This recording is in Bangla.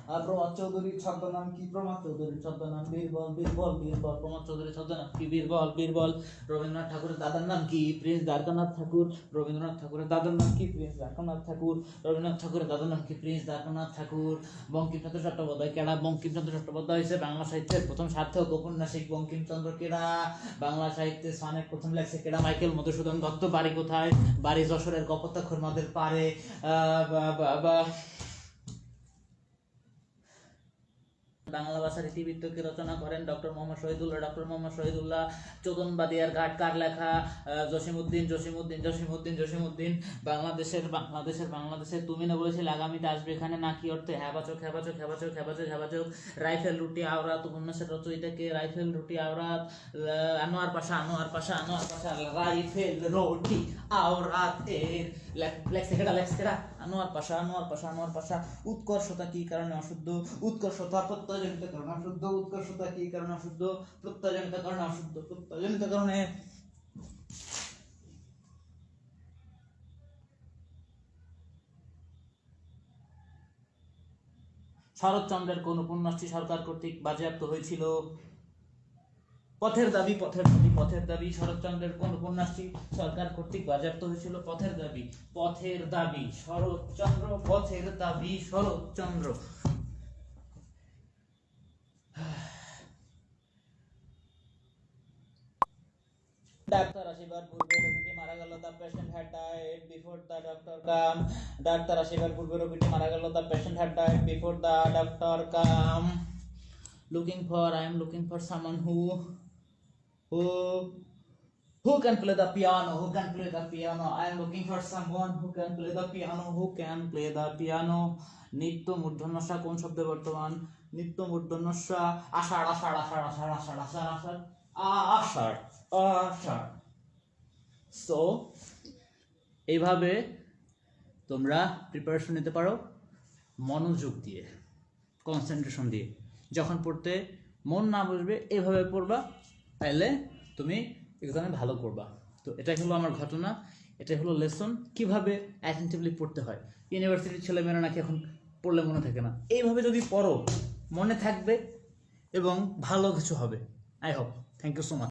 প্রমথ চৌধুরীর ছদ্মনাম কি? প্রমথ চৌধুরীর ছদ্মনাম বীরবল। বীরবল বীরবল। প্রমথ চৌধুরীর ছদ্মনাম কি? বীরবল বীরবল। রবীন্দ্রনাথ ঠাকুরের দাদার নাম কি? প্রিন্স দ্বারকানাথ ঠাকুর। রবীন্দ্রনাথ ঠাকুরের দাদার নাম কি? প্রিন্স দ্বারকানাথ ঠাকুর। রবীন্দ্রনাথ ঠাকুরের দাদার নাম কি? প্রিন্স দ্বারকানাথ ঠাকুর। বঙ্কিমচন্দ্র চট্টোপাধ্যায় কেডা? বঙ্কিমচন্দ্র চট্টোপাধ্যায় হচ্ছে বাংলা সাহিত্যের প্রথম সার্থক ঔপন্যাসিক। বঙ্কিমচন্দ্র কেডা? বাংলা সাহিত্যে সনেট প্রথম লেখছে কেডা? মাইকেল মধুসূদন দত্ত। বাড়ি কোথায়? বাড়ি যশোরের কপোতাক্ষ নদের পারে। বাংলা ভাষার ইতিবৃত্তকে রচনা করেন ডক্টর মোহাম্মদ শহীদুল্লাহ। ডক্টর মোহাম্মদ শহীদুল্লাহ। চোদন বাদিয়ার ঘাট কার লেখা? জসিমউদ্দিন। বাংলাদেশের তুমি না বলেছিলে আগামীতে আসবে এখানে, না কি অর্থে? হ্যাবাচক। রাইফেল রুটি আওরাত উপন্যাসের রচয়িতা কে? রাইফেল রুটি আওরাত আনোয়ার পাশা। রাইফেল রুটি আওরাত এর লেখা আনোয়ার পাশা। উৎকর্ষতা কি কারণে অশুদ্ধ? উৎকর্ষতা প্রত্যয়জনিত কারণে অশুদ্ধ। উৎকর্ষতা কি কারণে অশুদ্ধ? প্রত্যয়জনিত কারণে অশুদ্ধ। প্রত্যয়জনিত কারণে। শরৎচন্দ্রের কোন উপন্যাসটি সরকার কর্তৃক বাজেয়াপ্ত হয়েছিল? পথের দাবি। শরৎচন্দ্রের কোন উপন্যাসটি সরকার কর্তৃক বাজেয়াপ্ত হয়েছিল? পথের দাবি। শরৎচন্দ্র। ডাক্তার আসিবার পূর্বে রোগীটি মারা গেল। The patient had died before the doctor came. ডাক্তার আসিবার পূর্বে রোগীটি মারা গেল। The patient had died before the doctor came. I am looking for someone who can play the piano. I am looking for someone who can play the piano. নিত্য মূর্ধন্যস্যা কোন শব্দে বর্তমান? নিত্য মূর্ধন্যস্যা আষাঢ়। সো এইভাবে তোমরা প্রিপারেশন নিতে পারো মনোযোগ দিয়ে, কনসেন্ট্রেশন দিয়ে। যখন পড়তে মন না বসবে এভাবে পড়বা, তাহলে তুমি এখানে ভালো করবা। তো এটাই হলো আমার ঘটনা, এটাই হলো লেসন কিভাবে অ্যাটেনটিভলি পড়তে হয়। ইউনিভার্সিটির ছেলেমেয়েরা নাকি এখন পড়লে মনে থাকে না, এইভাবে যদি পড়ো মনে থাকবে এবং ভালো কিছু হবে। I hope. Thank you so much.